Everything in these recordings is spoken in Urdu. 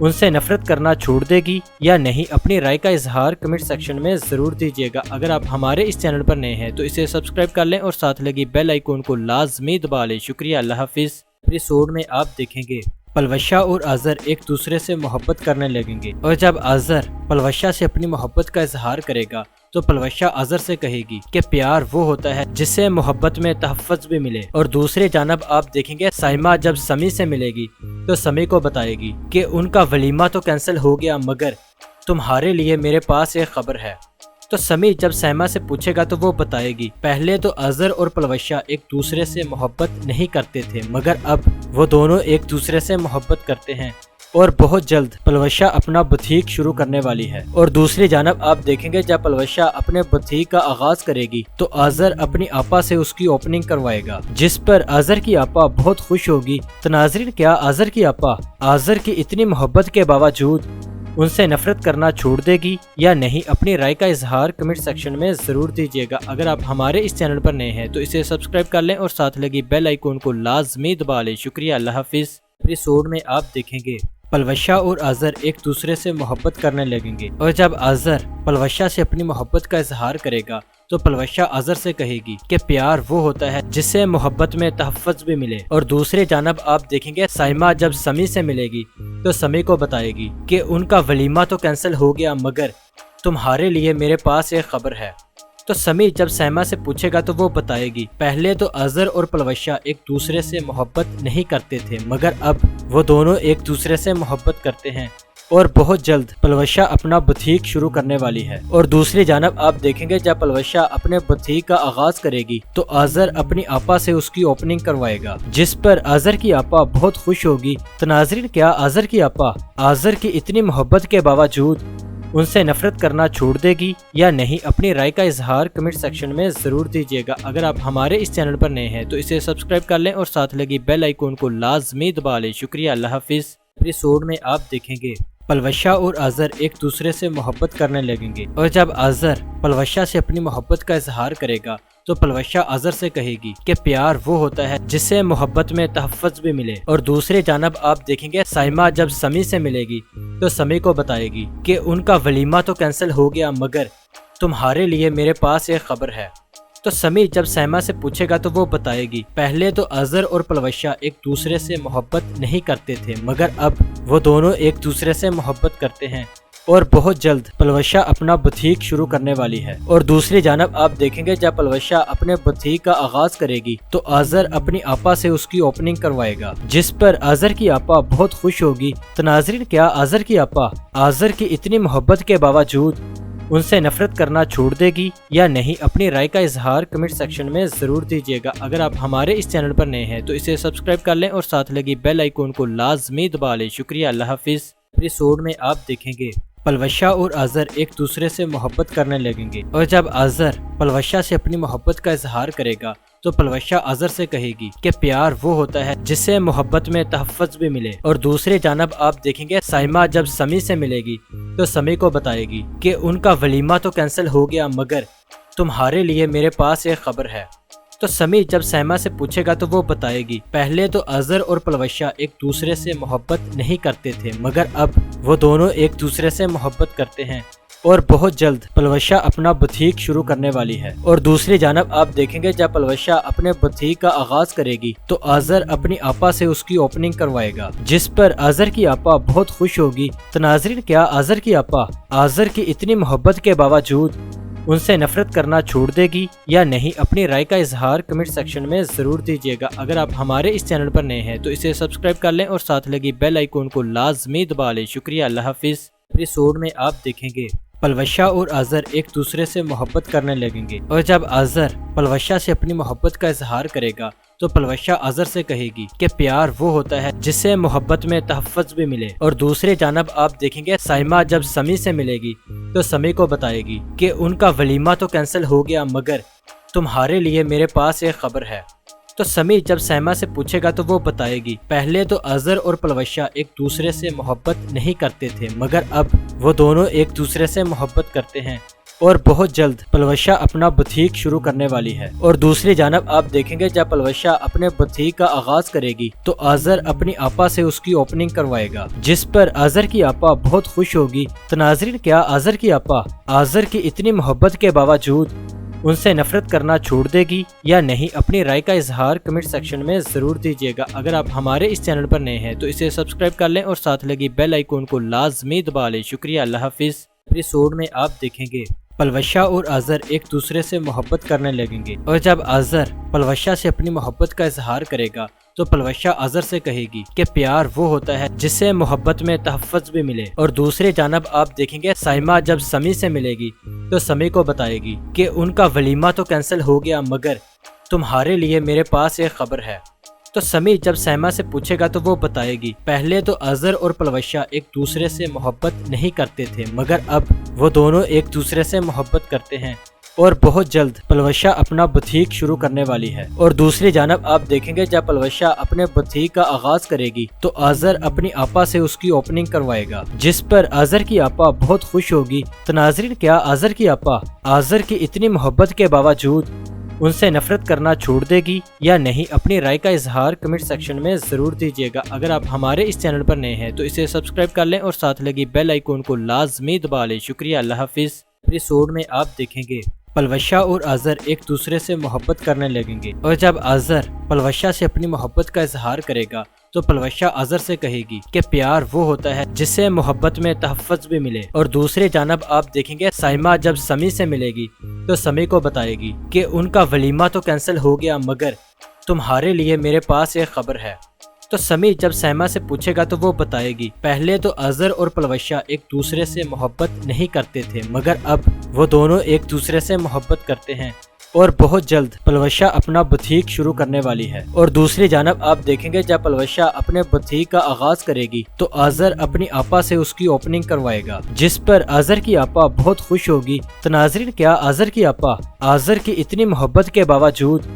ان سے نفرت کرنا چھوڑ دے گی یا نہیں، اپنی رائے کا اظہار کمنٹ سیکشن میں ضرور دیجیے گا۔ اگر آپ ہمارے اس چینل پر نئے ہیں تو اسے سبسکرائب کر لیں اور ساتھ لگی بیل آئیکن کو لازمی دبا لیں۔ شکریہ، اللہ حافظ۔ ایپیسوڈ میں آپ دیکھیں گے پلوشا اور آذر ایک دوسرے سے محبت کرنے لگیں گے، اور جب آذر پلوشا سے اپنی محبت کا اظہار کرے گا تو پلوشا آذر سے کہے گی کہ پیار وہ ہوتا ہے جس سے محبت میں تحفظ بھی ملے، اور دوسری جانب آپ دیکھیں گے سائمہ جب سمی سے ملے گی تو سمی کو بتائے گی کہ ان کا ولیمہ تو کینسل ہو گیا مگر تمہارے لیے میرے پاس ایک خبر ہے۔ تو سمی جب سائمہ سے پوچھے گا تو وہ بتائے گی پہلے تو آذر اور پلوشا ایک دوسرے سے محبت نہیں کرتے تھے مگر اب وہ دونوں ایک دوسرے سے محبت کرتے ہیں، اور بہت جلد پلوشا اپنا بوتیک شروع کرنے والی ہے۔ اور دوسری جانب آپ دیکھیں گے جب پلوشا اپنے بوتیک کا آغاز کرے گی تو آذر اپنی آپا سے اس کی اوپننگ کروائے گا، جس پر آذر کی آپا بہت خوش ہوگی۔ تو ناظرین، کیا آذر کی آپا آذر کی اتنی محبت کے باوجود ان سے نفرت کرنا چھوڑ دے گی یا نہیں؟ اپنی رائے کا اظہار کمنٹ سیکشن میں ضرور دیجیے گا۔ اگر آپ ہمارے اس چینل پر نئے ہیں تو اسے سبسکرائب کر لیں اور ساتھ لگی بیل آئیکن کو لازمی دبا لیں۔ شکریہ، اللہ حافظ۔ ایپیسوڈ میں آپ دیکھیں گے پلوشا اور آذر ایک دوسرے سے محبت کرنے لگیں گے، اور جب آذر پلوشا سے اپنی محبت کا اظہار کرے گا تو پلوشا آذر سے کہے گی کہ پیار وہ ہوتا ہے جس سے محبت میں تحفظ بھی ملے، اور دوسری جانب آپ دیکھیں گے سائمہ جب سمی سے ملے گی تو سمی کو بتائے گی کہ ان کا ولیمہ تو کینسل ہو گیا مگر تمہارے لیے میرے پاس ایک خبر ہے۔ تو سمی جب سائمہ سے پوچھے گا تو وہ بتائے گی پہلے تو آذر اور پلوشا ایک دوسرے سے محبت نہیں کرتے تھے مگر اب وہ دونوں ایک دوسرے سے محبت کرتے ہیں، اور بہت جلد پلوشا اپنا بوتیک شروع کرنے والی ہے۔ اور دوسری جانب آپ دیکھیں گے جب پلوشا اپنے بوتیک کا آغاز کرے گی تو آذر اپنی آپا سے اس کی اوپننگ کروائے گا، جس پر آذر کی آپا بہت خوش ہوگی۔ تو ناظرین، کیا آذر کی آپا آذر کی اتنی محبت کے باوجود ان سے نفرت کرنا چھوڑ دے گی یا نہیں؟ اپنی رائے کا اظہار کمنٹ سیکشن میں ضرور دیجیے گا۔ اگر آپ ہمارے اس چینل پر نئے ہیں تو اسے سبسکرائب کر لیں اور ساتھ لگی بیل آئیکن کو لازمی دبا لیں۔ شکریہ، اللہ حافظ۔ ایپیسوڈ میں آپ دیکھیں گے پلوشا اور آذر ایک دوسرے سے محبت کرنے لگیں گے، اور جب آذر پلوشا سے اپنی محبت کا اظہار کرے گا تو پلوشا آذر سے کہے گی کہ پیار وہ ہوتا ہے جس سے محبت میں تحفظ بھی ملے، اور دوسری جانب آپ دیکھیں گے سائمہ جب سمی سے ملے گی تو سمی کو بتائے گی کہ ان کا ولیمہ تو کینسل ہو گیا مگر تمہارے لیے میرے پاس ایک خبر ہے۔ تو سمی جب سائمہ سے پوچھے گا تو وہ بتائے گی پہلے تو آذر اور پلوشا ایک دوسرے سے محبت نہیں کرتے تھے مگر اب وہ دونوں ایک دوسرے سے محبت کرتے ہیں، اور بہت جلد پلوشا اپنا بوتیک شروع کرنے والی ہے۔ اور دوسری جانب آپ دیکھیں گے جب پلوشا اپنے بوتیک کا آغاز کرے گی تو آذر اپنی آپا سے اس کی اوپننگ کروائے گا، جس پر آذر کی آپا بہت خوش ہوگی۔ تو ناظرین، کیا آذر کی آپا آذر کی اتنی محبت کے باوجود ان سے نفرت کرنا چھوڑ دے گی یا نہیں؟ اپنی رائے کا اظہار کمنٹ سیکشن میں ضرور دیجیے گا۔ اگر آپ ہمارے اس چینل پر نئے ہیں تو اسے سبسکرائب کر لیں اور ساتھ لگی بیل آئیکن کو لازمی دبا لیں۔ شکریہ، اللہ حافظ۔ ایپیسوڈ میں آپ دیکھیں گے پلوشا اور آذر ایک دوسرے سے محبت کرنے لگیں گے، اور جب آذر پلوشا سے اپنی محبت کا اظہار کرے گا تو پلوشا آذر سے کہے گی کہ پیار وہ ہوتا ہے جس سے محبت میں تحفظ بھی ملے، اور دوسری جانب آپ دیکھیں گے سائمہ جب سمی سے ملے گی تو سمی کو بتائے گی کہ ان کا ولیمہ تو کینسل ہو گیا مگر تمہارے لیے میرے پاس ایک خبر ہے۔ تو سمی جب سائمہ سے پوچھے گا تو وہ بتائے گی پہلے تو آذر اور پلوشا ایک دوسرے سے محبت نہیں کرتے تھے مگر اب وہ دونوں ایک دوسرے سے محبت کرتے ہیں، اور بہت جلد پلوشا اپنا بوتیک شروع کرنے والی ہے۔ اور دوسری جانب آپ دیکھیں گے جب پلوشا اپنے بوتیک کا آغاز کرے گی تو آذر اپنی آپا سے اس کی اوپننگ کروائے گا، جس پر آذر کی آپا بہت خوش ہوگی۔ تو ناظرین، کیا آذر کی آپا آذر کی اتنی محبت کے باوجود ان سے نفرت کرنا چھوڑ دے گی یا نہیں؟ اپنی رائے کا اظہار کمنٹ سیکشن میں ضرور دیجیے گا۔ اگر آپ ہمارے اس چینل پر نئے ہیں تو اسے سبسکرائب کر لیں اور ساتھ لگی بیل آئیکن کو لازمی دبا لیں۔ شکریہ، اللہ حافظ۔ ایپیسوڈ میں آپ دیکھیں گے پلوشا اور آذر ایک دوسرے سے محبت کرنے لگیں گے، اور جب آذر پلوشا سے اپنی محبت کا اظہار کرے گا تو پلوشا آذر سے کہے گی کہ پیار وہ ہوتا ہے جس سے محبت میں تحفظ بھی ملے، اور دوسری جانب آپ دیکھیں گے سائمہ جب سمی سے ملے گی تو سمی کو بتائے گی کہ ان کا ولیمہ تو کینسل ہو گیا مگر تمہارے لیے میرے پاس ایک خبر ہے۔ تو سمی جب سائمہ سے پوچھے گا تو وہ بتائے گی پہلے تو آذر اور پلوشا ایک دوسرے سے محبت نہیں کرتے تھے مگر اب وہ دونوں ایک دوسرے سے محبت کرتے ہیں، اور بہت جلد پلوشہ اپنا بوتیک شروع کرنے والی ہے۔ اور دوسری جانب آپ دیکھیں گے جب پلوشہ اپنے بوتیک کا آغاز کرے گی تو آذر اپنی آپا سے اس کی اوپننگ کروائے گا، جس پر آذر کی آپا بہت خوش ہوگی۔ تو ناظرین، کیا آذر کی آپا آذر کی اتنی محبت کے باوجود ان سے نفرت کرنا چھوڑ دے گی یا نہیں؟ اپنی رائے کا اظہار کمنٹ سیکشن میں ضرور دیجیے گا۔ اگر آپ ہمارے اس چینل پر نئے ہیں تو اسے سبسکرائب کر لیں اور ساتھ لگی بیل آئیکن کو لازمی دبا لیں۔ شکریہ، اللہ حافظ۔ ایپیسوڈ میں آپ دیکھیں گے پلوشہ اور آذر ایک دوسرے سے محبت کرنے لگیں گے، اور جب آذر پلوشہ سے اپنی محبت کا اظہار کرے گا تو پلوشہ آذر سے کہے گی کہ پیار وہ ہوتا ہے جس سے محبت میں تحفظ بھی ملے۔ اور دوسری جانب آپ دیکھیں گے سائمہ جب سمی سے ملے گی تو سمی کو بتائے گی کہ ان کا ولیمہ تو کینسل ہو گیا، مگر تمہارے لیے میرے پاس ایک خبر ہے۔ تو سمی جب سائمہ سے پوچھے گا تو وہ بتائے گی پہلے تو آذر اور پلوشہ ایک دوسرے سے محبت نہیں کرتے تھے، مگر اب وہ دونوں ایک دوسرے سے محبت کرتے ہیں اور بہت جلد پلوشہ اپنا بوتیک شروع کرنے والی ہے۔ اور دوسری جانب آپ دیکھیں گے جب پلوشہ اپنے بوتیک کا آغاز کرے گی تو آذر اپنی آپا سے اس کی اوپننگ کروائے گا، جس پر آذر کی آپا بہت خوش ہوگی۔ تو ناظرین، کیا آذر کی آپا آذر کی اتنی محبت کے باوجود ان سے نفرت کرنا چھوڑ دے گی یا نہیں؟ اپنی رائے کا اظہار کمنٹ سیکشن میں ضرور دیجیے گا۔ اگر آپ ہمارے اس چینل پر نئے ہیں تو اسے سبسکرائب کر لیں اور ساتھ لگی بیل آئیکن کو لازمی دبا لیں۔ شکریہ، اللہ حافظ۔ ایپیسوڈ میں آپ دیکھیں گے پلوشہ اور آذر ایک دوسرے سے محبت کرنے لگیں گے، اور جب آذر پلوشہ سے اپنی محبت کا اظہار کرے گا تو پلوشہ آذر سے کہے گی کہ پیار وہ ہوتا ہے جس سے محبت میں تحفظ بھی ملے۔ اور دوسری جانب آپ دیکھیں گے سائمہ جب سمی سے ملے گی تو سمی کو بتائے گی کہ ان کا ولیمہ تو کینسل ہو گیا، مگر تمہارے لیے میرے پاس ایک خبر ہے۔ تو سمی جب سائمہ سے پوچھے گا تو وہ بتائے گی پہلے تو آذر اور پلوشہ ایک دوسرے سے محبت نہیں کرتے تھے، مگر اب وہ دونوں ایک دوسرے سے محبت کرتے ہیں اور بہت جلد پلوشہ اپنا بوتیک شروع کرنے والی ہے۔ اور دوسری جانب آپ دیکھیں گے جب پلوشہ اپنے بوتیک کا آغاز کرے گی تو آذر اپنی آپا سے اس کی اوپننگ کروائے گا، جس پر آذر کی آپا بہت خوش ہوگی۔ تو ناظرین، کیا آذر کی آپا آذر کی اتنی محبت کے باوجود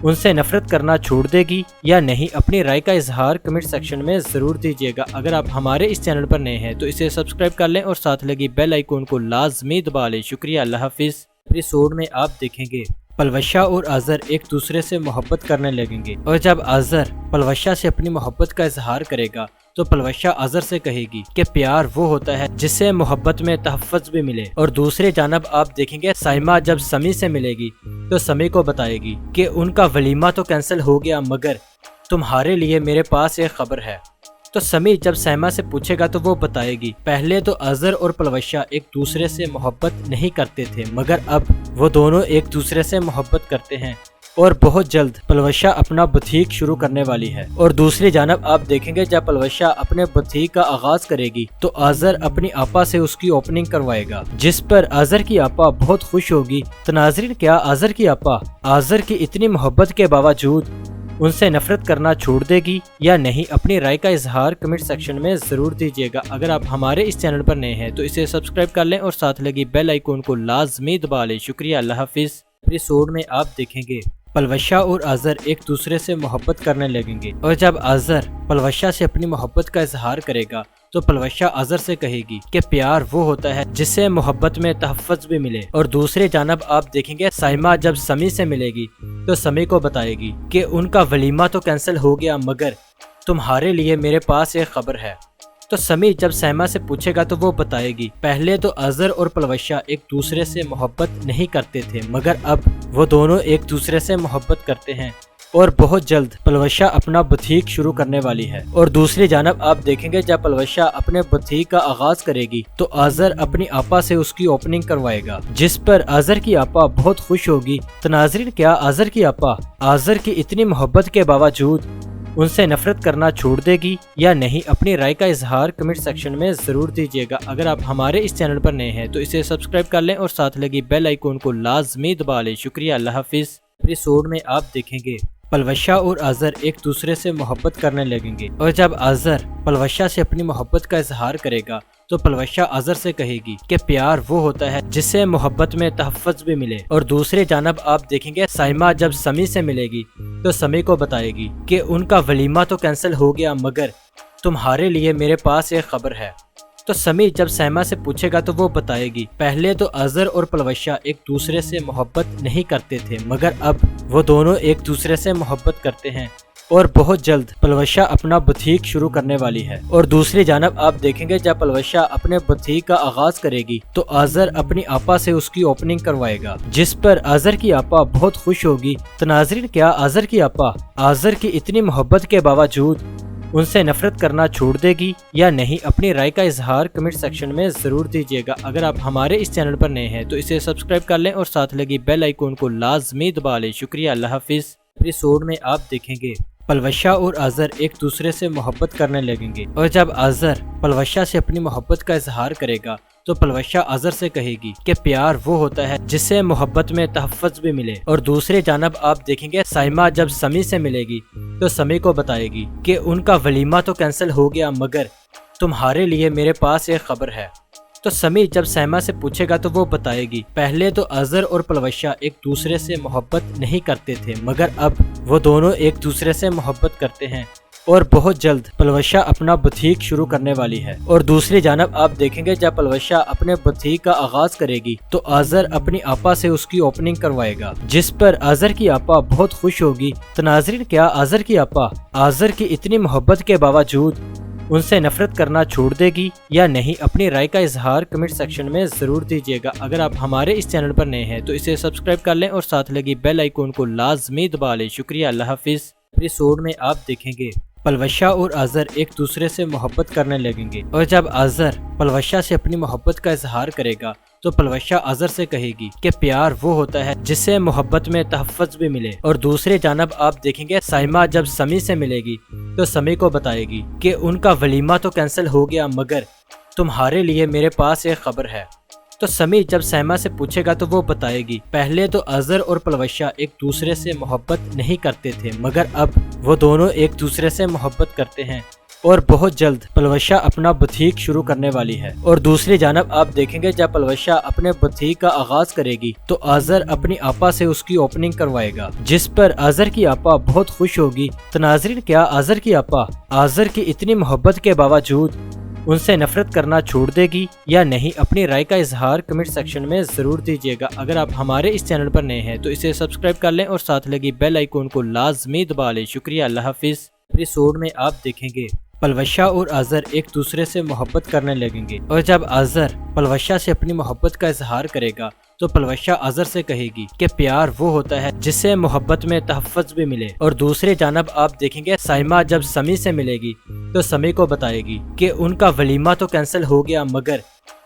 ان سے نفرت کرنا چھوڑ دے گی یا نہیں؟ اپنی رائے کا اظہار کمنٹ سیکشن میں ضرور دیجیے گا۔ اگر آپ ہمارے اس چینل پر نئے ہیں تو اسے سبسکرائب کر لیں اور ساتھ لگی بیل آئیکن کو لازمی دبا لیں۔ شکریہ، اللہ حافظ۔ ایپیسوڈ میں آپ دیکھیں گے پلوشہ اور آذر ایک دوسرے سے محبت کرنے لگیں گے، اور جب آذر پلوشہ سے اپنی محبت کا اظہار کرے گا تو پلوشہ آذر سے کہے گی کہ پیار وہ ہوتا ہے جس سے محبت میں تحفظ بھی ملے۔ اور دوسری جانب آپ دیکھیں گے سائمہ جب سمی سے ملے گی تو سمی کو بتائے گی کہ ان کا ولیمہ تو کینسل ہو گیا، مگر تمہارے لیے میرے پاس ایک خبر ہے۔ تو سمی جب سائمہ سے پوچھے گا تو وہ بتائے گی پہلے تو آذر اور پلوشہ ایک دوسرے سے محبت نہیں کرتے تھے، مگر اب وہ دونوں ایک دوسرے سے محبت کرتے ہیں اور بہت جلد پلوشہ اپنا بوتیک شروع کرنے والی ہے۔ اور دوسری جانب آپ دیکھیں گے جب پلوشہ اپنے بوتیک کا آغاز کرے گی تو آذر اپنی آپا سے اس کی اوپننگ کروائے گا، جس پر آذر کی آپا بہت خوش ہوگی۔ تو ناظرین، کیا آذر کی آپا آذر کی اتنی محبت کے باوجود ان سے نفرت کرنا چھوڑ دے گی یا نہیں؟ اپنی رائے کا اظہار کمنٹ سیکشن میں ضرور دیجیے گا۔ اگر آپ ہمارے اس چینل پر نئے ہیں تو اسے سبسکرائب کر لیں اور ساتھ لگی بیل آئیکن کو لازمی دبا لیں۔ شکریہ، اللہ حافظ۔ ایپیسوڈ میں آپ دیکھیں گے پلوشہ اور آذر ایک دوسرے سے محبت کرنے لگیں گے، اور جب آذر پلوشہ سے اپنی محبت کا اظہار کرے گا تو پلوشہ آذر سے کہے گی کہ پیار وہ ہوتا ہے جس سے محبت میں تحفظ بھی ملے۔ اور دوسری جانب آپ دیکھیں گے سائمہ جب سمی سے ملے گی تو سمی کو بتائے گی کہ ان کا ولیمہ تو کینسل ہو گیا، مگر تمہارے لیے میرے پاس ایک خبر ہے۔ تو سمی جب سائمہ سے پوچھے گا تو وہ بتائے گی پہلے تو آذر اور پلوشہ ایک دوسرے سے محبت نہیں کرتے تھے، مگر اب وہ دونوں ایک دوسرے سے محبت کرتے ہیں اور بہت جلد پلوشہ اپنا بوتیک شروع کرنے والی ہے۔ اور دوسری جانب آپ دیکھیں گے جب پلوشہ اپنے بوتیک کا آغاز کرے گی تو آذر اپنی آپا سے اس کی اوپننگ کروائے گا، جس پر آذر کی آپا بہت خوش ہوگی۔ تو ناظرین، کیا آذر کی آپا آذر کی اتنی محبت کے باوجود ان سے نفرت کرنا چھوڑ دے گی یا نہیں؟ اپنی رائے کا اظہار کمنٹ سیکشن میں ضرور دیجیے گا۔ اگر آپ ہمارے اس چینل پر نئے ہیں تو اسے سبسکرائب کر لیں اور ساتھ لگی بیل آئیکن کو لازمی دبا لیں۔ شکریہ، اللہ حافظ۔ ایپیسوڈ میں آپ دیکھیں گے پلوشہ اور آذر ایک دوسرے سے محبت کرنے لگیں گے، اور جب آذر پلوشہ سے اپنی محبت کا اظہار کرے گا تو پلوشہ آذر سے کہے گی کہ پیار وہ ہوتا ہے جس سے محبت میں تحفظ بھی ملے۔ اور دوسری جانب آپ دیکھیں گے سائمہ جب سمی سے ملے گی تو سمی کو بتائے گی کہ ان کا ولیمہ تو کینسل ہو گیا، مگر تمہارے لیے میرے پاس ایک خبر ہے۔ تو سمی جب سیما سے پوچھے گا تو وہ بتائے گی پہلے تو اظہر اور پلوشہ ایک دوسرے سے محبت نہیں کرتے تھے، مگر اب وہ دونوں ایک دوسرے سے محبت کرتے ہیں اور بہت جلد پلوشہ اپنا بوتیک شروع کرنے والی ہے۔ اور دوسری جانب آپ دیکھیں گے جب پلوشہ اپنے بوتیک کا آغاز کرے گی تو اظہر اپنی آپا سے اس کی اوپننگ کروائے گا، جس پر اظہر کی آپا بہت خوش ہوگی۔ تو ناظرین، کیا اظہر کی آپا اظہر کی اتنی محبت کے باوجود ان سے نفرت کرنا چھوڑ دے گی یا نہیں؟ اپنی رائے کا اظہار کمنٹ سیکشن میں ضرور دیجیے گا۔ اگر آپ ہمارے اس چینل پر نئے ہیں تو اسے سبسکرائب کر لیں اور ساتھ لگی بیل آئیکن کو لازمی دبا لیں۔ شکریہ، اللہ حافظ۔ ایپیسوڈ میں آپ دیکھیں گے پلوشہ اور اظہر ایک دوسرے سے محبت کرنے لگیں گے، اور جب اظہر پلوشہ سے اپنی محبت کا اظہار کرے گا تو پلوشہ اظہر سے کہے گی کہ پیار وہ ہوتا ہے جس سے محبت میں تحفظ بھی ملے۔ اور دوسری جانب آپ دیکھیں گے سائمہ جب سمی سے ملے گی تو سمی کو بتائے گی کہ ان کا ولیمہ تو کینسل ہو گیا، مگر تمہارے لیے میرے پاس ایک خبر ہے۔ تو سمی جب سیما سے پوچھے گا تو وہ بتائے گی پہلے تو اظہر اور پلوشہ ایک دوسرے سے محبت نہیں کرتے تھے، مگر اب وہ دونوں ایک دوسرے سے محبت کرتے ہیں اور بہت جلد پلوشہ اپنا بوتیک شروع کرنے والی ہے۔ اور دوسری جانب آپ دیکھیں گے جب پلوشہ اپنے بوتیک کا آغاز کرے گی تو اظہر اپنی آپا سے اس کی اوپننگ کروائے گا، جس پر اظہر کی آپا بہت خوش ہوگی۔ تو ناظرین، کیا اظہر کی آپا اظہر کی اتنی محبت کے باوجود ان سے نفرت کرنا چھوڑ دے گی یا نہیں؟ اپنی رائے کا اظہار کمنٹ سیکشن میں ضرور دیجیے گا۔ اگر آپ ہمارے اس چینل پر نئے ہیں تو اسے سبسکرائب کر لیں اور ساتھ لگی بیل آئیکن کو لازمی دبا لیں۔ شکریہ، اللہ حافظ۔ ایپیسوڈ میں آپ دیکھیں گے پلوشہ اور اظہر ایک دوسرے سے محبت کرنے لگیں گے، اور جب اظہر پلوشہ سے اپنی محبت کا اظہار کرے گا تو پلوشہ اظہر سے کہے گی کہ پیار وہ ہوتا ہے جس سے محبت میں تحفظ بھی ملے۔ اور دوسری جانب آپ دیکھیں گے سائمہ جب سمی سے ملے گی تو سمی کو بتائے گی کہ ان کا ولیمہ تو کینسل ہو گیا، مگر تمہارے لیے میرے پاس ایک خبر ہے۔ تو سمی جب سیما سے پوچھے گا تو وہ بتائے گی پہلے تو اظہر اور پلوشہ ایک دوسرے سے محبت نہیں کرتے تھے، مگر اب وہ دونوں ایک دوسرے سے محبت کرتے ہیں اور بہت جلد پلوشہ اپنا بوتیک شروع کرنے والی ہے۔ اور دوسری جانب آپ دیکھیں گے جب پلوشہ اپنے بوتیک کا آغاز کرے گی تو اظہر اپنی آپا سے اس کی اوپننگ کروائے گا، جس پر اظہر کی آپا بہت خوش ہوگی۔ تو ناظرین، کیا اظہر کی آپا اظہر کی اتنی محبت کے باوجود ان سے نفرت کرنا چھوڑ دے گی یا نہیں؟ اپنی رائے کا اظہار کمنٹ سیکشن میں ضرور دیجیے گا۔ اگر آپ ہمارے اس چینل پر نئے ہیں تو اسے سبسکرائب کر لیں اور ساتھ لگی بیل آئیکن کو لازمی دبا لیں۔ شکریہ، اللہ حافظ۔ ایپیسوڈ میں آپ دیکھیں گے پلوشہ اور اظہر ایک دوسرے سے محبت کرنے لگیں گے، اور جب اظہر پلوشہ سے اپنی محبت کا اظہار کرے گا تو پلوشہ اظہر سے کہے گی کہ پیار وہ ہوتا ہے جس سے محبت میں تحفظ بھی ملے۔ اور دوسری جانب آپ دیکھیں گے سائمہ جب سمی سے ملے گی تو سمی کو بتائے گی کہ ان کا ولیمہ تو کینسل ہو گیا، مگر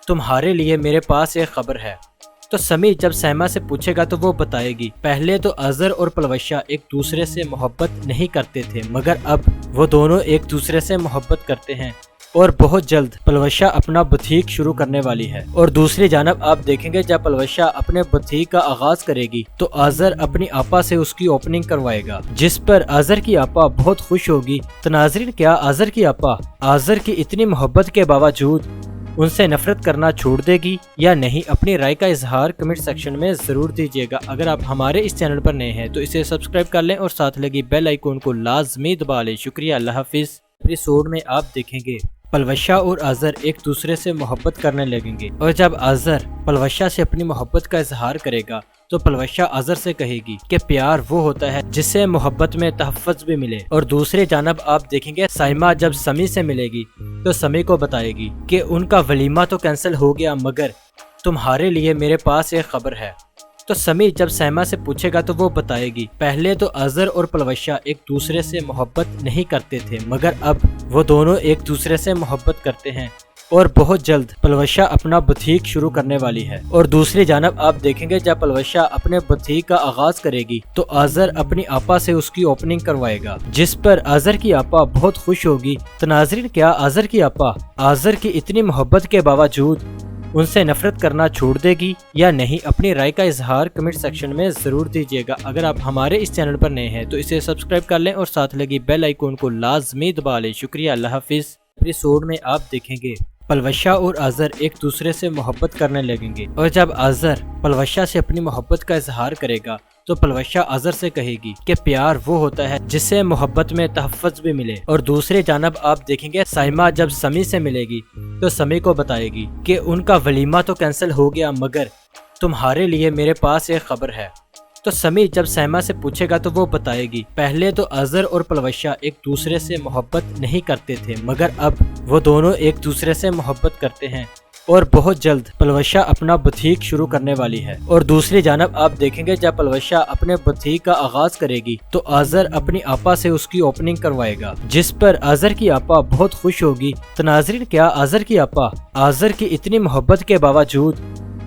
تمہارے لیے میرے پاس ایک خبر ہے۔ تو سمی جب سیما سے پوچھے گا تو وہ بتائے گی پہلے تو اظہر اور پلوشہ ایک دوسرے سے محبت نہیں کرتے تھے، مگر اب وہ دونوں ایک دوسرے سے محبت کرتے ہیں اور بہت جلد پلوشہ اپنا بوتیک شروع کرنے والی ہے۔ اور دوسری جانب آپ دیکھیں گے جب پلوشہ اپنے بوتیک کا آغاز کرے گی تو اظہر اپنی آپا سے اس کی اوپننگ کروائے گا، جس پر اظہر کی آپا بہت خوش ہوگی۔ تو ناظرین، کیا اظہر کی آپا اظہر کی اتنی محبت کے باوجود ان سے نفرت کرنا چھوڑ دے گی یا نہیں؟ اپنی رائے کا اظہار کمنٹ سیکشن میں ضرور دیجیے گا۔ اگر آپ ہمارے اس چینل پر نئے ہیں تو اسے سبسکرائب کر لیں اور ساتھ لگی بیل آئیکن کو لازمی دبا لیں۔ شکریہ، اللہ حافظ۔ ایپیسوڈ میں آپ دیکھیں گے پلوشہ اور اظہر ایک دوسرے سے محبت کرنے لگیں گے، اور جب اظہر پلوشہ سے اپنی محبت کا اظہار کرے گا تو پلوشہ اظہر سے کہے گی کہ پیار وہ ہوتا ہے جس سے محبت میں تحفظ بھی ملے۔ اور دوسری جانب آپ دیکھیں گے سائمہ جب سمی سے ملے گی تو سمی کو بتائے گی کہ ان کا ولیمہ تو کینسل ہو گیا، مگر تمہارے لیے میرے پاس ایک خبر ہے۔ تو سمی جب سیما سے پوچھے گا تو وہ بتائے گی پہلے تو اظہر اور پلوشہ ایک دوسرے سے محبت نہیں کرتے تھے، مگر اب وہ دونوں ایک دوسرے سے محبت کرتے ہیں اور بہت جلد پلوشہ اپنا بوتیک شروع کرنے والی ہے۔ اور دوسری جانب آپ دیکھیں گے جب پلوشہ اپنے بوتیک کا آغاز کرے گی تو اظہر اپنی آپا سے اس کی اوپننگ کروائے گا، جس پر اظہر کی آپا بہت خوش ہوگی۔ تو ناظرین، کیا اظہر کی آپا اظہر کی اتنی محبت کے باوجود ان سے نفرت کرنا چھوڑ دے گی یا نہیں؟ اپنی رائے کا اظہار کمنٹ سیکشن میں ضرور دیجیے گا۔ اگر آپ ہمارے اس چینل پر نئے ہیں تو اسے سبسکرائب کر لیں اور ساتھ لگی بیل آئیکن کو لازمی دبا لیں۔ شکریہ، اللہ حافظ۔ ایپیسوڈ میں آپ دیکھیں گے پلوشہ اور اظہر ایک دوسرے سے محبت کرنے لگیں گے، اور جب اظہر پلوشہ سے اپنی محبت کا اظہار کرے گا تو پلوشہ آذر سے کہے گی کہ پیار وہ ہوتا ہے جس سے محبت میں تحفظ بھی ملے، اور دوسری جانب آپ دیکھیں گے سائمہ جب سمی سے ملے گی تو سمی کو بتائے گی کہ ان کا ولیمہ تو کینسل ہو گیا مگر تمہارے لیے میرے پاس ایک خبر ہے۔ تو سمی جب سائمہ سے پوچھے گا تو وہ بتائے گی پہلے تو آذر اور پلوشہ ایک دوسرے سے محبت نہیں کرتے تھے مگر اب وہ دونوں ایک دوسرے سے محبت کرتے ہیں، اور بہت جلد پلوشہ اپنا بوتیک شروع کرنے والی ہے۔ اور دوسری جانب آپ دیکھیں گے جب پلوشہ اپنے بوتیک کا آغاز کرے گی تو آذر اپنی آپا سے اس کی اوپننگ کروائے گا، جس پر آذر کی آپا بہت خوش ہوگی۔ تو ناظرین، کیا آذر کی آپا آذر کی اتنی محبت کے باوجود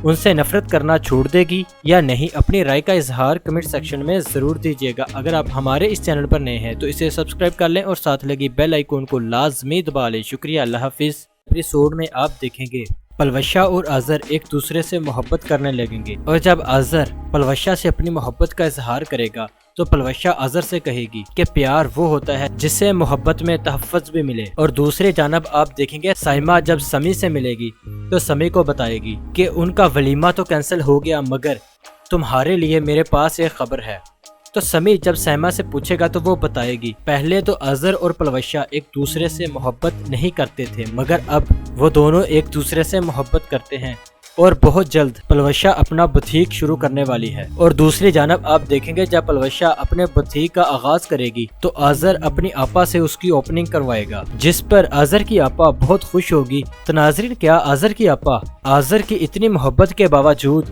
ان سے نفرت کرنا چھوڑ دے گی یا نہیں؟ اپنی رائے کا اظہار کمنٹ سیکشن میں ضرور دیجیے گا۔ اگر آپ ہمارے اس چینل پر نئے ہیں تو اسے سبسکرائب کر لیں اور ساتھ لگی بیل آئیکن کو لازمی دبا لیں۔ شکریہ، اللہ حافظ۔ ایپیسوڈ میں آپ دیکھیں گے پلوشہ اور آذر ایک دوسرے سے محبت کرنے لگیں گے، اور جب آذر پلوشہ سے اپنی محبت کا اظہار کرے گا تو پلوشہ آذر سے کہے گی کہ پیار وہ ہوتا ہے جس سے محبت میں تحفظ بھی ملے، اور دوسری جانب آپ دیکھیں گے سائمہ جب سمی سے ملے گی تو سمی کو بتائے گی کہ ان کا ولیمہ تو کینسل ہو گیا مگر تمہارے لیے میرے پاس ایک خبر ہے۔ تو سمی جب سائمہ سے پوچھے گا تو وہ بتائے گی پہلے تو آذر اور پلوشہ ایک دوسرے سے محبت نہیں کرتے تھے مگر اب وہ دونوں ایک دوسرے سے محبت کرتے ہیں، اور بہت جلد پلوشہ اپنا بوتیک شروع کرنے والی ہے۔ اور دوسری جانب آپ دیکھیں گے جب پلوشہ اپنے بوتیک کا آغاز کرے گی تو آذر اپنی آپا سے اس کی اوپننگ کروائے گا، جس پر آذر کی آپا بہت خوش ہوگی۔ تو ناظرین، کیا آذر کی آپا آذر کی اتنی محبت کے باوجود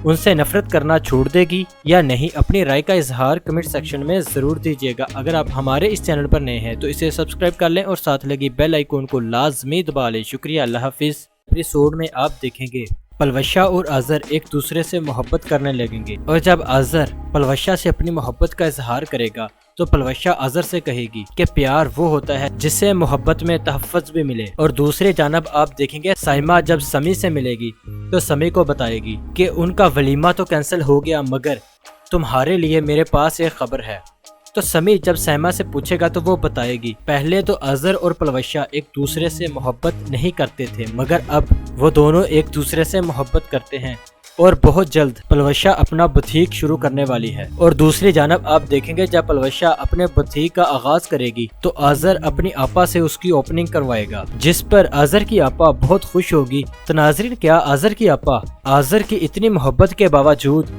ان سے نفرت کرنا چھوڑ دے گی یا نہیں؟ اپنی رائے کا اظہار کمنٹ سیکشن میں ضرور دیجیے گا۔ اگر آپ ہمارے اس چینل پر نئے ہیں تو اسے سبسکرائب کر لیں اور ساتھ لگی بیل آئیکن کو لازمی دبا لیں۔ شکریہ، اللہ حافظ۔ ایپیسوڈ میں آپ دیکھیں گے پلوشہ اور آذر ایک دوسرے سے محبت کرنے لگیں گے، اور جب آذر پلوشہ سے اپنی محبت کا اظہار کرے گا تو پلوشہ آذر سے کہے گی کہ پیار وہ ہوتا ہے جس سے محبت میں تحفظ بھی ملے، اور دوسری جانب آپ دیکھیں گے سائمہ جب سمی سے ملے گی تو سمی کو بتائے گی کہ ان کا ولیمہ تو کینسل ہو گیا مگر تمہارے لیے میرے پاس ایک خبر ہے۔ تو سمی جب سائمہ سے پوچھے گا تو وہ بتائے گی پہلے تو آذر اور پلوشہ ایک دوسرے سے محبت نہیں کرتے تھے مگر اب وہ دونوں ایک دوسرے سے محبت کرتے ہیں، اور بہت جلد پلوشہ اپنا بوتیک شروع کرنے والی ہے۔ اور دوسری جانب آپ دیکھیں گے جب پلوشہ اپنے بوتیک کا آغاز کرے گی تو آذر اپنی آپا سے اس کی اوپننگ کروائے گا، جس پر آذر کی آپا بہت خوش ہوگی۔ تو ناظرین، کیا آذر کی آپا آذر کی اتنی محبت کے باوجود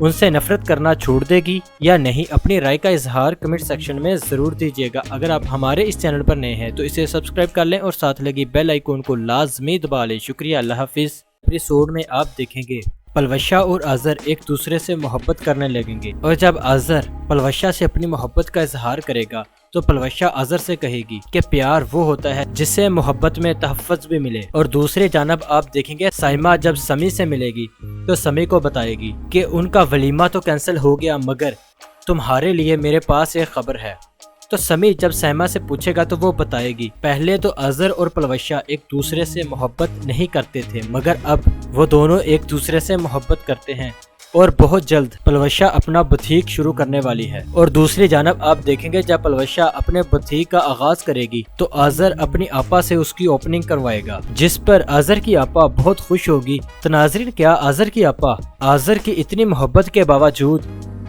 ان سے نفرت کرنا چھوڑ دے گی یا نہیں؟ اپنی رائے کا اظہار کمنٹ سیکشن میں ضرور دیجیے گا۔ اگر آپ ہمارے اس چینل پر نئے ہیں تو اسے سبسکرائب کر لیں اور ساتھ لگی بیل آئیکن کو لازمی دبا لیں۔ شکریہ، اللہ حافظ۔ ایپیسوڈ میں آپ دیکھیں گے پلوشہ اور آذر ایک دوسرے سے محبت کرنے لگیں گے، اور جب آذر پلوشہ سے اپنی محبت کا اظہار کرے گا تو پلوشہ آذر سے کہے گی کہ پیار وہ ہوتا ہے جس سے محبت میں تحفظ بھی ملے، اور دوسری جانب آپ دیکھیں گے سائمہ جب سمی سے ملے گی تو سمی کو بتائے گی کہ ان کا ولیمہ تو کینسل ہو گیا مگر تمہارے لیے میرے پاس ایک خبر ہے۔ تو سمی جب سائمہ سے پوچھے گا تو وہ بتائے گی پہلے تو آذر اور پلوشہ ایک دوسرے سے محبت نہیں کرتے تھے مگر اب وہ دونوں ایک دوسرے سے محبت کرتے ہیں، اور بہت جلد پلوشہ اپنا بوتیک شروع کرنے والی ہے۔ اور دوسری جانب آپ دیکھیں گے جب پلوشہ اپنے بوتیک کا آغاز کرے گی تو آذر اپنی آپا سے اس کی اوپننگ کروائے گا، جس پر آذر کی آپا بہت خوش ہوگی۔ تو ناظرین، کیا آذر کی آپا آذر کی اتنی محبت کے باوجود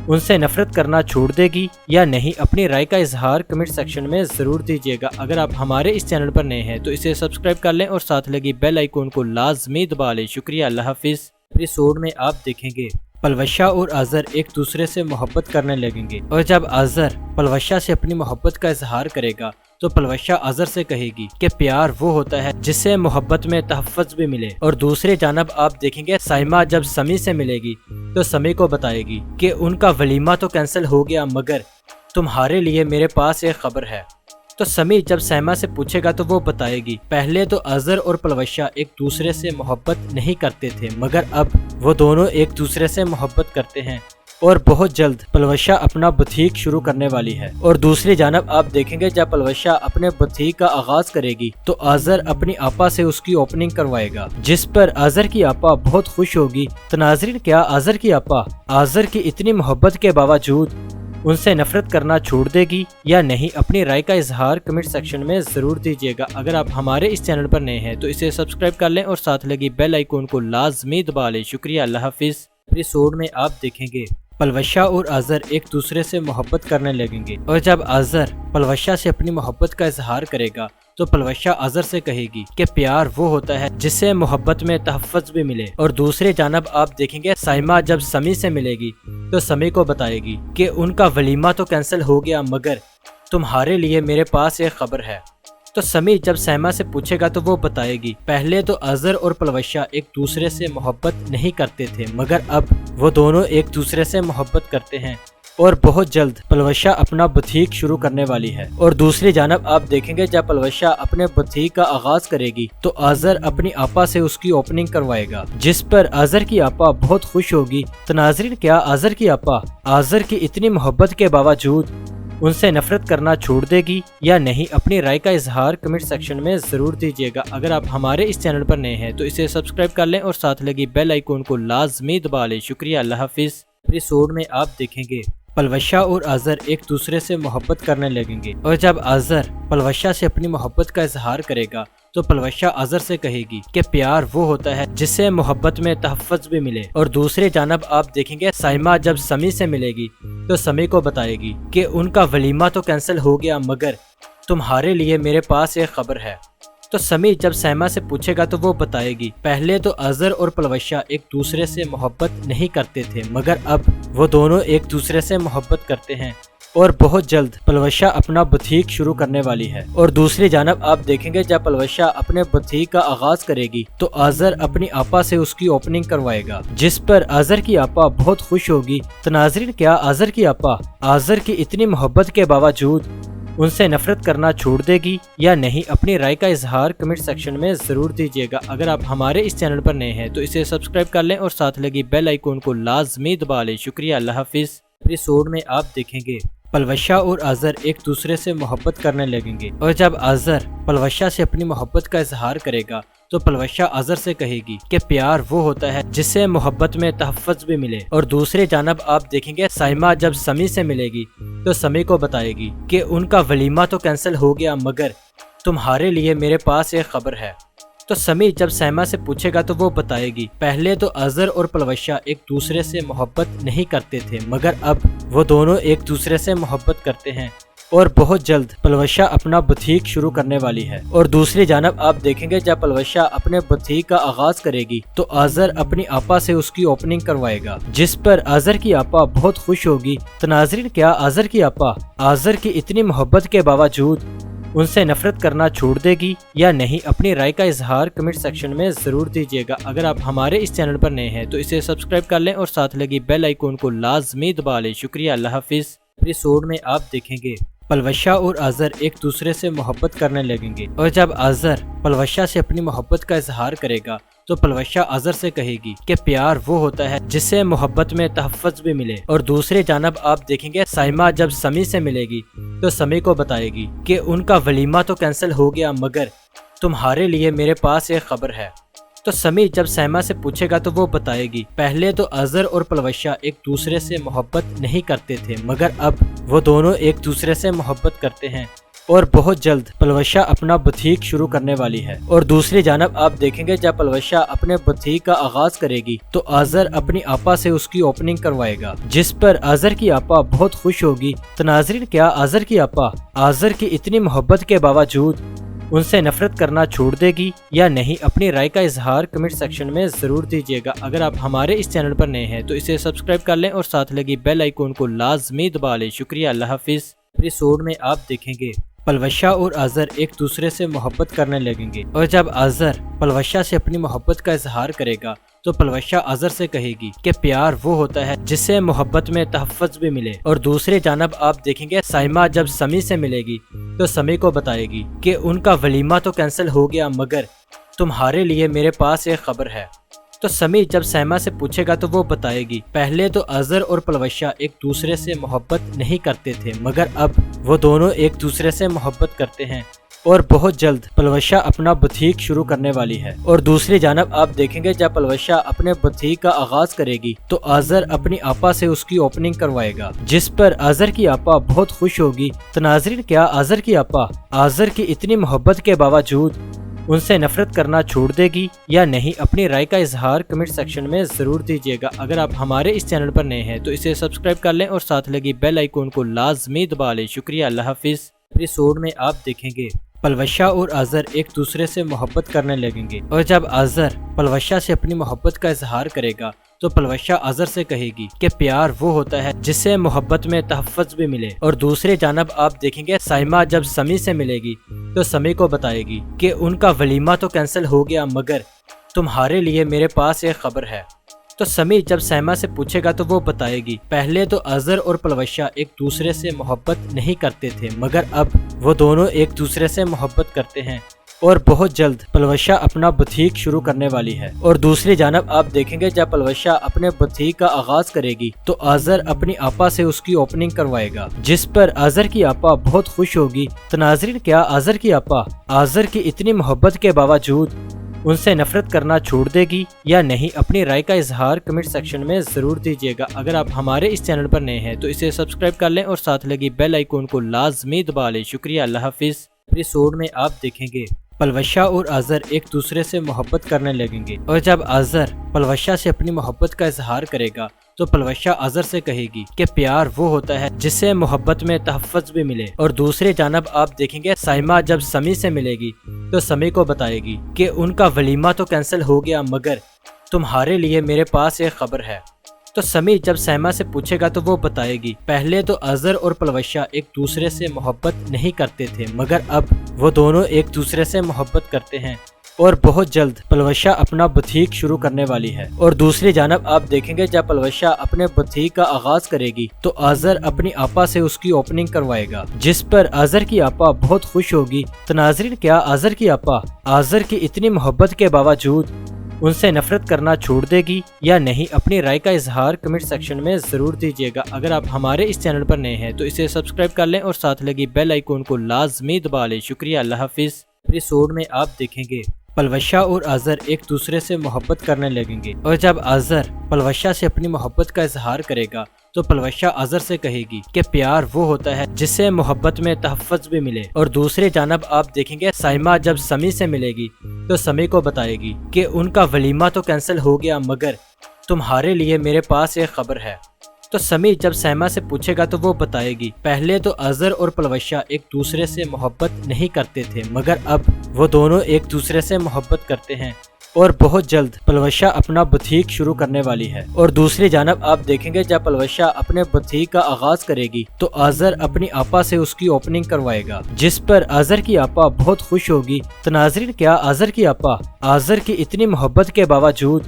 ان سے نفرت کرنا چھوڑ دے گی یا نہیں؟ اپنی رائے کا اظہار کمنٹ سیکشن میں ضرور دیجیے گا۔ اگر آپ ہمارے اس چینل پر نئے ہیں تو اسے سبسکرائب کر لیں اور ساتھ لگی بیل آئیکن کو لازمی دبا لیں۔ شکریہ، اللہ حافظ۔ ایپیسوڈ میں آپ دیکھیں گے پلوشہ اور آذر ایک دوسرے سے محبت کرنے لگیں گے، اور جب آذر پلوشہ سے اپنی محبت کا اظہار کرے گا تو پلوشہ آذر سے کہے گی کہ پیار وہ ہوتا ہے جس سے محبت میں تحفظ بھی ملے، اور دوسری جانب آپ دیکھیں گے سائمہ جب سمی سے ملے گی تو سمی کو بتائے گی کہ ان کا ولیمہ تو کینسل ہو گیا مگر تمہارے لیے میرے پاس ایک خبر ہے۔ تو سمی جب سائمہ سے پوچھے گا تو وہ بتائے گی پہلے تو آذر اور پلوشہ ایک دوسرے سے محبت نہیں کرتے تھے مگر اب وہ دونوں ایک دوسرے سے محبت کرتے ہیں، اور بہت جلد پلوشہ اپنا بوتیک شروع کرنے والی ہے۔ اور دوسری جانب آپ دیکھیں گے جب پلوشہ اپنے بوتیک کا آغاز کرے گی تو آذر اپنی آپا سے اس کی اوپننگ کروائے گا، جس پر آذر کی آپا بہت خوش ہوگی۔ تو ناظرین، کیا آذر کی آپا آذر کی اتنی محبت کے باوجود ان سے نفرت کرنا چھوڑ دے گی یا نہیں؟ اپنی رائے کا اظہار کمنٹ سیکشن میں ضرور دیجیے گا۔ اگر آپ ہمارے اس چینل پر نئے ہیں تو اسے سبسکرائب کر لیں اور ساتھ لگی بیل آئیکن کو لازمی دبا لیں۔ شکریہ، اللہ حافظ۔ ایپیسوڈ میں آپ دیکھیں گے پلوشہ اور آذر ایک دوسرے سے محبت کرنے لگیں گے، اور جب آذر پلوشہ سے اپنی محبت کا اظہار کرے گا تو پلوشہ آذر سے کہے گی کہ پیار وہ ہوتا ہے جس سے محبت میں تحفظ بھی ملے، اور دوسری جانب آپ دیکھیں گے سائمہ جب سمی سے ملے گی تو سمی کو بتائے گی کہ ان کا ولیمہ تو کینسل ہو گیا مگر تمہارے لیے میرے پاس ایک خبر ہے۔ تو سمی جب سائمہ سے پوچھے گا تو وہ بتائے گی پہلے تو آذر اور پلوشہ ایک دوسرے سے محبت نہیں کرتے تھے مگر اب وہ دونوں ایک دوسرے سے محبت کرتے ہیں، اور بہت جلد پلوشہ اپنا بوتیک شروع کرنے والی ہے۔ اور دوسری جانب آپ دیکھیں گے جب پلوشہ اپنے بوتیک کا آغاز کرے گی تو آذر اپنی آپا سے اس کی اوپننگ کروائے گا، جس پر آذر کی آپا بہت خوش ہوگی۔ تو ناظرین، کیا آذر کی آپا آذر کی اتنی محبت کے باوجود ان سے نفرت کرنا چھوڑ دے گی یا نہیں؟ اپنی رائے کا اظہار کمنٹ سیکشن میں ضرور دیجیے گا۔ اگر آپ ہمارے اس چینل پر نئے ہیں تو اسے سبسکرائب کر لیں اور ساتھ لگی بیل آئیکن کو لازمی دبا لیں۔ شکریہ، اللہ حافظ۔ ایپیسوڈ میں آپ دیکھیں گے پلوشہ اور آذر ایک دوسرے سے محبت کرنے لگیں گے، اور جب آذر پلوشہ سے اپنی محبت کا اظہار کرے گا تو پلوشہ آذر سے کہے گی کہ پیار وہ ہوتا ہے جس سے محبت میں تحفظ بھی ملے، اور دوسری جانب آپ دیکھیں گے سائمہ جب سمی سے ملے گی تو سمی کو بتائے گی کہ ان کا ولیمہ تو کینسل ہو گیا مگر تمہارے لیے میرے پاس ایک خبر ہے۔ تو سمی جب سائمہ سے پوچھے گا تو وہ بتائے گی پہلے تو آذر اور پلوشہ ایک دوسرے سے محبت نہیں کرتے تھے مگر اب وہ دونوں ایک دوسرے سے محبت کرتے ہیں، اور بہت جلد پلوشہ اپنا بوتیک شروع کرنے والی ہے۔ اور دوسری جانب آپ دیکھیں گے جب پلوشہ اپنے بوتیک کا آغاز کرے گی تو آذر اپنی آپا سے اس کی اوپننگ کروائے گا، جس پر آذر کی آپا بہت خوش ہوگی۔ تو ناظرین، کیا آذر کی آپا آذر کی اتنی محبت کے باوجود ان سے نفرت کرنا چھوڑ دے گی یا نہیں؟ اپنی رائے کا اظہار کمنٹ سیکشن میں ضرور دیجیے گا۔ اگر آپ ہمارے اس چینل پر نئے ہیں تو اسے سبسکرائب کر لیں اور ساتھ لگی بیل آئیکن کو لازمی دبا لیں۔ شکریہ، اللہ حافظ۔ ایپیسوڈ میں آپ دیکھیں گے پلوشہ اور آذر ایک دوسرے سے محبت کرنے لگیں گے، اور جب آذر پلوشہ سے اپنی محبت کا اظہار کرے گا تو پلوشہ آذر سے کہے گی کہ پیار وہ ہوتا ہے جس سے محبت میں تحفظ بھی ملے، اور دوسری جانب آپ دیکھیں گے سائمہ جب سمی سے ملے گی تو سمی کو بتائے گی کہ ان کا ولیمہ تو کینسل ہو گیا مگر تمہارے لیے میرے پاس ایک خبر ہے۔ تو سمی جب سائمہ سے پوچھے گا تو وہ بتائے گی پہلے تو آذر اور پلوشہ ایک دوسرے سے محبت نہیں کرتے تھے مگر اب وہ دونوں ایک دوسرے سے محبت کرتے ہیں، اور بہت جلد پلوشہ اپنا بوتیک شروع کرنے والی ہے۔ اور دوسری جانب آپ دیکھیں گے جب پلوشہ اپنے بوتیک کا آغاز کرے گی تو آذر اپنی آپا سے اس کی اوپننگ کروائے گا، جس پر آذر کی آپا بہت خوش ہوگی۔ تو ناظرین، کیا آذر کی آپا آذر کی اتنی محبت کے باوجود ان سے نفرت کرنا چھوڑ دے گی یا نہیں؟ اپنی رائے کا اظہار کمنٹ سیکشن میں ضرور دیجیے گا۔ اگر آپ ہمارے اس چینل پر نئے ہیں تو اسے سبسکرائب کر لیں اور ساتھ لگی بیل آئیکن کو لازمی دبا لیں۔ شکریہ، اللہ حافظ۔ ایپیسوڈ میں آپ دیکھیں گے پلوشہ اور آذر ایک دوسرے سے محبت کرنے لگیں گے، اور جب آذر پلوشہ سے اپنی محبت کا اظہار کرے گا تو پلوشہ آذر سے کہے گی کہ پیار وہ ہوتا ہے جس سے محبت میں تحفظ بھی ملے، اور دوسری جانب آپ دیکھیں گے سائمہ جب سمی سے ملے گی تو سمی کو بتائے گی کہ ان کا ولیمہ تو کینسل ہو گیا مگر تمہارے لیے میرے پاس ایک خبر ہے۔ تو سمی جب سائمہ سے پوچھے گا تو وہ بتائے گی پہلے تو آذر اور پلوشہ ایک دوسرے سے محبت نہیں کرتے تھے مگر اب وہ دونوں ایک دوسرے سے محبت کرتے ہیں، اور بہت جلد پلوشہ اپنا بوتیک شروع کرنے والی ہے۔ اور دوسری جانب آپ دیکھیں گے جب پلوشہ اپنے بوتیک کا آغاز کرے گی تو آذر اپنی آپا سے اس کی اوپننگ کروائے گا، جس پر آذر کی آپا بہت خوش ہوگی۔ تو ناظرین، کیا آذر کی آپا آذر کی اتنی محبت کے باوجود ان سے نفرت کرنا چھوڑ دے گی یا نہیں؟ اپنی رائے کا اظہار کمنٹ سیکشن میں ضرور دیجیے گا۔ اگر آپ ہمارے اس چینل پر نئے ہیں تو اسے سبسکرائب کر لیں اور ساتھ لگی بیل آئیکن کو لازمی دبا لیں۔ شکریہ، اللہ حافظ۔ ایپیسوڈ میں آپ دیکھیں گے پلوشہ اور آذر ایک دوسرے سے محبت کرنے لگیں گے، اور جب آذر پلوشہ سے اپنی محبت کا اظہار کرے گا تو پلوشہ آذر سے کہے گی کہ پیار وہ ہوتا ہے جس سے محبت میں تحفظ بھی ملے، اور دوسری جانب آپ دیکھیں گے سائمہ جب سمی سے ملے گی تو سمی کو بتائے گی کہ ان کا ولیمہ تو کینسل ہو گیا مگر تمہارے لیے میرے پاس ایک خبر ہے۔ تو سمی جب سائمہ سے پوچھے گا تو وہ بتائے گی پہلے تو آذر اور پلوشہ ایک دوسرے سے محبت نہیں کرتے تھے مگر اب وہ دونوں ایک دوسرے سے محبت کرتے ہیں، اور بہت جلد پلوشہ اپنا بوتیک شروع کرنے والی ہے۔ اور دوسری جانب آپ دیکھیں گے جب پلوشہ اپنے بوتیک کا آغاز کرے گی تو آذر اپنی آپا سے اس کی اوپننگ کروائے گا، جس پر آذر کی آپا بہت خوش ہوگی۔ تو ناظرین، کیا آذر کی آپا آذر کی اتنی محبت کے باوجود ان سے نفرت کرنا چھوڑ دے گی یا نہیں، اپنی رائے کا اظہار کمنٹ سیکشن میں ضرور دیجیے گا۔ اگر آپ ہمارے اس چینل پر نئے ہیں تو اسے سبسکرائب کر لیں اور ساتھ لگی بیل آئیکن کو لازمی دبا لیں۔ شکریہ، اللہ حافظ۔ ایپیسوڈ میں آپ دیکھیں گے پلوشا اور آذر ایک دوسرے سے محبت کرنے لگیں گے، اور جب آذر پلوشا سے اپنی محبت کا اظہار کرے گا تو پلوشا آذر سے کہے گی کہ پیار وہ ہوتا ہے جس سے محبت میں تحفظ بھی ملے، اور دوسری جانب آپ دیکھیں گے سائمہ جب سمی سے ملے گی تو سمی کو بتائے گی کہ ان کا ولیمہ تو کینسل ہو گیا مگر تمہارے لیے میرے پاس ایک خبر ہے۔ تو سمی جب سائمہ سے پوچھے گا تو وہ بتائے گی پہلے تو آذر اور پلوشا ایک دوسرے سے محبت نہیں کرتے تھے مگر اب وہ دونوں ایک دوسرے سے محبت کرتے ہیں، اور بہت جلد پلوشا اپنا بوتیک شروع کرنے والی ہے۔ اور دوسری جانب آپ دیکھیں گے جب پلوشا اپنے بوتیک کا آغاز کرے گی تو آذر اپنی آپا سے اس کی اوپننگ کروائے گا، جس پر آذر کی آپا بہت خوش ہوگی۔ تو ناظرین، کیا آذر کی آپا آذر کی اتنی محبت کے باوجود ان سے نفرت کرنا چھوڑ دے گی یا نہیں؟ اپنی رائے کا اظہار کمنٹ سیکشن میں ضرور دیجیے گا۔ اگر آپ ہمارے اس چینل پر نئے ہیں تو اسے سبسکرائب کر لیں اور ساتھ لگی بیل آئیکن کو لازمی دبا لیں۔ شکریہ، اللہ حافظ۔ ایپیسوڈ میں آپ دیکھیں گے پلوشا اور آذر ایک دوسرے سے محبت کرنے لگیں گے، اور جب آذر پلوشا سے اپنی محبت کا اظہار کرے گا تو پلوشا آذر سے کہے گی کہ پیار وہ ہوتا ہے جس سے محبت میں تحفظ بھی ملے، اور دوسری جانب آپ دیکھیں گے سائمہ جب سمی سے ملے گی تو سمی کو بتائے گی کہ ان کا ولیمہ تو کینسل ہو گیا مگر تمہارے لیے میرے پاس ایک خبر ہے۔ تو سمی جب سائمہ سے پوچھے گا تو وہ بتائے گی پہلے تو آذر اور پلوشا ایک دوسرے سے محبت نہیں کرتے تھے مگر اب وہ دونوں ایک دوسرے سے محبت کرتے ہیں، اور بہت جلد پلوشا اپنا بوتیک شروع کرنے والی ہے۔ اور دوسری جانب آپ دیکھیں گے جب پلوشا اپنے بوتیک کا آغاز کرے گی تو آذر اپنی آپا سے اس کی اوپننگ کروائے گا، جس پر آذر کی آپا بہت خوش ہوگی۔ تو ناظرین، کیا آذر کی آپا آذر کی اتنی محبت کے باوجود ان سے نفرت کرنا چھوڑ دے گی یا نہیں؟ اپنی رائے کا اظہار کمنٹ سیکشن میں ضرور دیجیے گا۔ اگر آپ ہمارے اس چینل پر نئے ہیں تو اسے سبسکرائب کر لیں اور ساتھ لگی بیل آئیکن کو لازمی دبا لیں۔ شکریہ، اللہ حافظ۔ ایپیسوڈ میں آپ دیکھیں گے پلوشا اور آذر ایک دوسرے سے محبت کرنے لگیں گے، اور جب آذر پلوشا سے اپنی محبت کا اظہار کرے گا تو پلوشا آذر سے کہے گی کہ پیار وہ ہوتا ہے جس سے محبت میں تحفظ بھی ملے، اور دوسری جانب آپ دیکھیں گے سائمہ جب سمی سے ملے گی تو سمی کو بتائے گی کہ ان کا ولیمہ تو کینسل ہو گیا مگر تمہارے لیے میرے پاس ایک خبر ہے۔ تو سمی جب سائمہ سے پوچھے گا تو وہ بتائے گی پہلے تو آذر اور پلوشا ایک دوسرے سے محبت نہیں کرتے تھے مگر اب وہ دونوں ایک دوسرے سے محبت کرتے ہیں، اور بہت جلد پلوشا اپنا بوتیک شروع کرنے والی ہے۔ اور دوسری جانب آپ دیکھیں گے جب پلوشا اپنے بوتیک کا آغاز کرے گی تو آذر اپنی آپا سے اس کی اوپننگ کروائے گا، جس پر آذر کی آپا بہت خوش ہوگی۔ تو ناظرین، کیا آذر کی آپا آذر کی اتنی محبت کے باوجود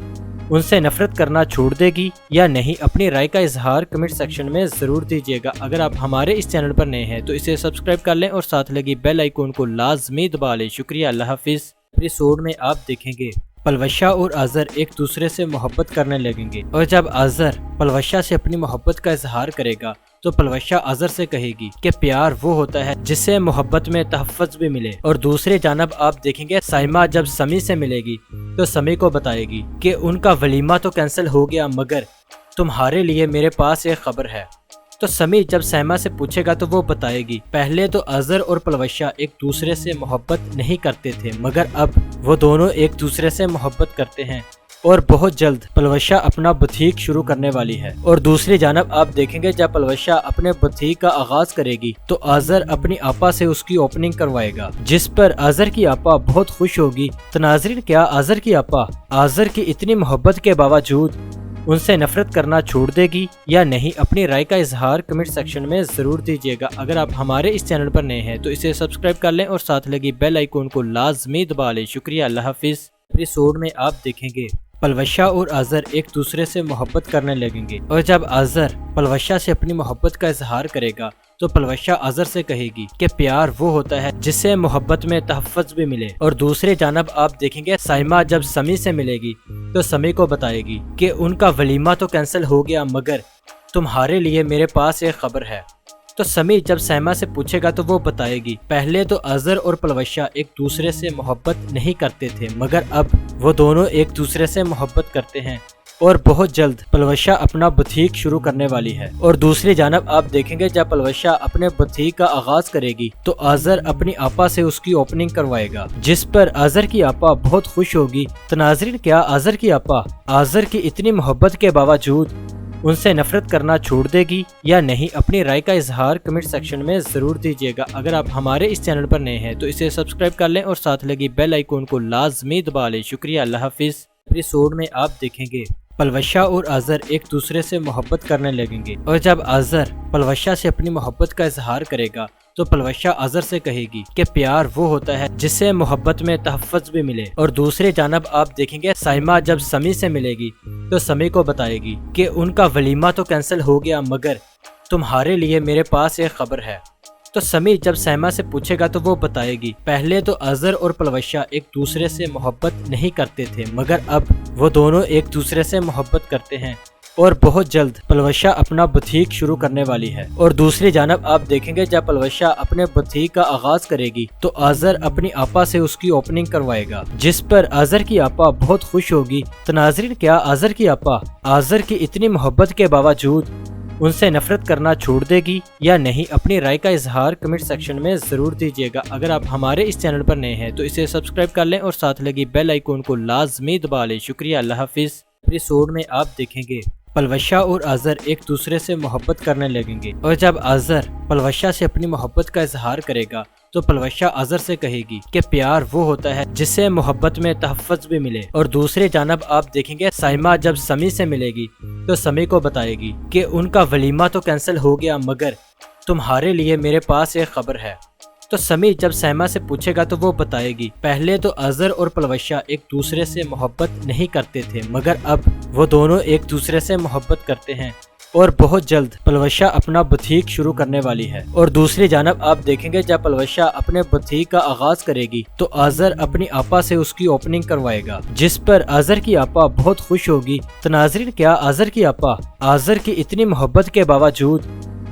ان سے نفرت کرنا چھوڑ دے گی یا نہیں؟ اپنی رائے کا اظہار کمنٹ سیکشن میں ضرور دیجیے گا۔ اگر آپ ہمارے اس چینل پر نئے ہیں تو اسے سبسکرائب کر لیں اور ساتھ لگی بیل آئیکن کو لازمی دبا لیں۔ شکریہ، اللہ حافظ۔ ایپیسوڈ میں آپ دیکھیں گے پلوشا اور آذر ایک دوسرے سے محبت کرنے لگیں گے، اور جب آذر پلوشا سے اپنی محبت کا اظہار کرے گا تو پلوشا آذر سے کہے گی کہ پیار وہ ہوتا ہے جس سے محبت میں تحفظ بھی ملے، اور دوسری جانب آپ دیکھیں گے سائمہ جب سمی سے ملے گی تو سمی کو بتائے گی کہ ان کا ولیمہ تو کینسل ہو گیا مگر تمہارے لیے میرے پاس ایک خبر ہے۔ تو سمی جب سائمہ سے پوچھے گا تو وہ بتائے گی پہلے تو آذر اور پلوشا ایک دوسرے سے محبت نہیں کرتے تھے مگر اب وہ دونوں ایک دوسرے سے محبت کرتے ہیں، اور بہت جلد پلوشا اپنا بوتیک شروع کرنے والی ہے۔ اور دوسری جانب آپ دیکھیں گے جب پلوشا اپنے بوتیک کا آغاز کرے گی تو آذر اپنی آپا سے اس کی اوپننگ کروائے گا، جس پر آذر کی آپا بہت خوش ہوگی۔ تو ناظرین، کیا آذر کی آپا آذر کی اتنی محبت کے باوجود ان سے نفرت کرنا چھوڑ دے گی یا نہیں؟ اپنی رائے کا اظہار کمنٹ سیکشن میں ضرور دیجیے گا۔ اگر آپ ہمارے اس چینل پر نئے ہیں تو اسے سبسکرائب کر لیں اور ساتھ لگی بیل آئیکن کو لازمی دبا لیں۔ شکریہ، اللہ حافظ۔ ایپیسوڈ میں آپ دیکھیں گے پلوشا اور آذر ایک دوسرے سے محبت کرنے لگیں گے، اور جب آذر پلوشا سے اپنی محبت کا اظہار کرے گا تو پلوشا آذر سے کہے گی کہ پیار وہ ہوتا ہے جس سے محبت میں تحفظ بھی ملے، اور دوسری جانب آپ دیکھیں گے سائمہ جب سمی سے ملے گی تو سمی کو بتائے گی کہ ان کا ولیمہ تو کینسل ہو گیا مگر تمہارے لیے میرے پاس ایک خبر ہے۔ تو سمی جب سائمہ سے پوچھے گا تو وہ بتائے گی پہلے تو آذر اور پلوشا ایک دوسرے سے محبت نہیں کرتے تھے مگر اب وہ دونوں ایک دوسرے سے محبت کرتے ہیں، اور بہت جلد پلوشہ اپنا بوتیک شروع کرنے والی ہے۔ اور دوسری جانب آپ دیکھیں گے جب پلوشہ اپنے بوتیک کا آغاز کرے گی تو آذر اپنی آپا سے اس کی اوپننگ کروائے گا، جس پر آذر کی آپا بہت خوش ہوگی۔ تو ناظرین، کیا آذر کی آپا آذر کی اتنی محبت کے باوجود ان سے نفرت کرنا چھوڑ دے گی یا نہیں؟ اپنی رائے کا اظہار کمنٹ سیکشن میں ضرور دیجیے گا۔ اگر آپ ہمارے اس چینل پر نئے ہیں تو اسے سبسکرائب کر لیں اور ساتھ لگی بیل آئیکن کو لازمی دبا لیں۔ شکریہ، اللہ حافظ۔ ایپیسوڈ میں آپ دیکھیں گے پلوشہ اور آذر ایک دوسرے سے محبت کرنے لگیں گے، اور جب آذر پلوشہ سے اپنی محبت کا اظہار کرے گا تو پلوشہ آذر سے کہے گی کہ پیار وہ ہوتا ہے جس سے محبت میں تحفظ بھی ملے۔ اور دوسری جانب آپ دیکھیں گے سائمہ جب سمی سے ملے گی تو سمی کو بتائے گی کہ ان کا ولیمہ تو کینسل ہو گیا، مگر تمہارے لیے میرے پاس ایک خبر ہے۔ تو سمی جب سائمہ سے پوچھے گا تو وہ بتائے گی پہلے تو آذر اور پلوشہ ایک دوسرے سے محبت نہیں کرتے تھے، مگر اب وہ دونوں ایک دوسرے سے محبت کرتے ہیں اور بہت جلد پلوشہ اپنا بوتیک شروع کرنے والی ہے۔ اور دوسری جانب آپ دیکھیں گے جب پلوشہ اپنے بوتیک کا آغاز کرے گی تو آذر اپنی آپا سے اس کی اوپننگ کروائے گا، جس پر آذر کی آپا بہت خوش ہوگی۔ تو ناظرین، کیا آذر کی آپا آذر کی اتنی محبت کے باوجود ان سے نفرت کرنا چھوڑ دے گی یا نہیں؟ اپنی رائے کا اظہار کمنٹ سیکشن میں ضرور دیجیے گا۔ اگر آپ ہمارے اس چینل پر نئے ہیں تو اسے سبسکرائب کر لیں اور ساتھ لگی بیل آئیکن کو لازمی دبا لیں۔ شکریہ، اللہ حافظ۔ ایپیسوڈ میں آپ دیکھیں گے پلوشہ اور آذر ایک دوسرے سے محبت کرنے لگیں گے، اور جب آذر پلوشہ سے اپنی محبت کا اظہار کرے گا تو پلوشہ آذر سے کہے گی کہ پیار وہ ہوتا ہے جس سے محبت میں تحفظ بھی ملے۔ اور دوسری جانب آپ دیکھیں گے سائمہ جب سمی سے ملے گی تو سمی کو بتائے گی کہ ان کا ولیمہ تو کینسل ہو گیا، مگر تمہارے لیے میرے پاس ایک خبر ہے۔ تو سمی جب سائمہ سے پوچھے گا تو وہ بتائے گی پہلے تو آذر اور پلوشہ ایک دوسرے سے محبت نہیں کرتے تھے، مگر اب وہ دونوں ایک دوسرے سے محبت کرتے ہیں اور بہت جلد پلوشہ اپنا بوتیک شروع کرنے والی ہے۔ اور دوسری جانب آپ دیکھیں گے جب پلوشہ اپنے بوتیک کا آغاز کرے گی تو آذر اپنی آپا سے اس کی اوپننگ کروائے گا، جس پر آذر کی آپا بہت خوش ہوگی۔ تو ناظرین، کیا آذر کی آپا آذر کی اتنی محبت کے باوجود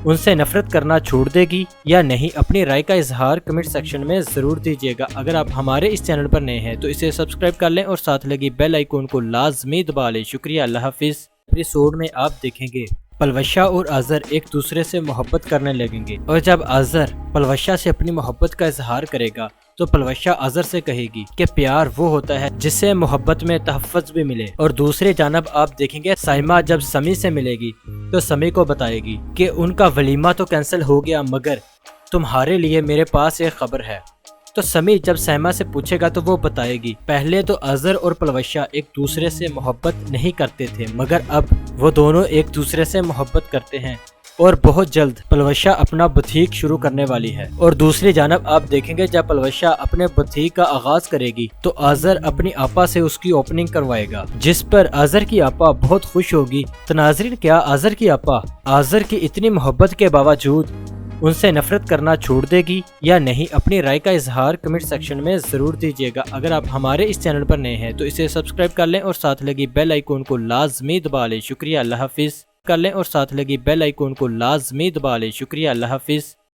ان سے نفرت کرنا چھوڑ دے گی یا نہیں؟ اپنی رائے کا اظہار کمنٹ سیکشن میں ضرور دیجیے گا۔ اگر آپ ہمارے اس چینل پر نئے ہیں تو اسے سبسکرائب کر لیں اور ساتھ لگی بیل آئیکن کو لازمی دبا لیں۔ شکریہ، اللہ حافظ۔ ایپیسوڈ میں آپ دیکھیں گے پلوشہ اور آذر ایک دوسرے سے محبت کرنے لگیں گے، اور جب آذر پلوشہ سے اپنی محبت کا اظہار کرے گا تو پلوشہ آذر سے کہے گی کہ پیار وہ ہوتا ہے جس سے محبت میں تحفظ بھی ملے۔ اور دوسری جانب آپ دیکھیں گے سائمہ جب سمی سے ملے گی تو سمی کو بتائے گی کہ ان کا ولیمہ تو کینسل ہو گیا، مگر تمہارے لیے میرے پاس ایک خبر ہے۔ تو سمی جب سائمہ سے پوچھے گا تو وہ بتائے گی پہلے تو آذر اور پلوشہ ایک دوسرے سے محبت نہیں کرتے تھے، مگر اب وہ دونوں ایک دوسرے سے محبت کرتے ہیں اور بہت جلد پلوشہ اپنا بوتیک شروع کرنے والی ہے۔ اور دوسری جانب آپ دیکھیں گے جب پلوشہ اپنے بوتیک کا آغاز کرے گی تو آذر اپنی آپا سے اس کی اوپننگ کروائے گا، جس پر آذر کی آپا بہت خوش ہوگی۔ تو ناظرین، کیا آذر کی آپا آذر کی اتنی محبت کے باوجود ان سے نفرت کرنا چھوڑ دے گی یا نہیں؟ اپنی رائے کا اظہار کمنٹ سیکشن میں ضرور دیجیے گا۔ اگر آپ ہمارے اس چینل پر نئے ہیں تو اسے سبسکرائب کر لیں اور ساتھ لگی بیل آئیکن کو لازمی دبا لیں۔ شکریہ، اللہ حافظ۔ کر لیں اور ساتھ لگی بیل آئیکن کو لازمی دبا لیں۔ شکریہ، اللہ حافظ۔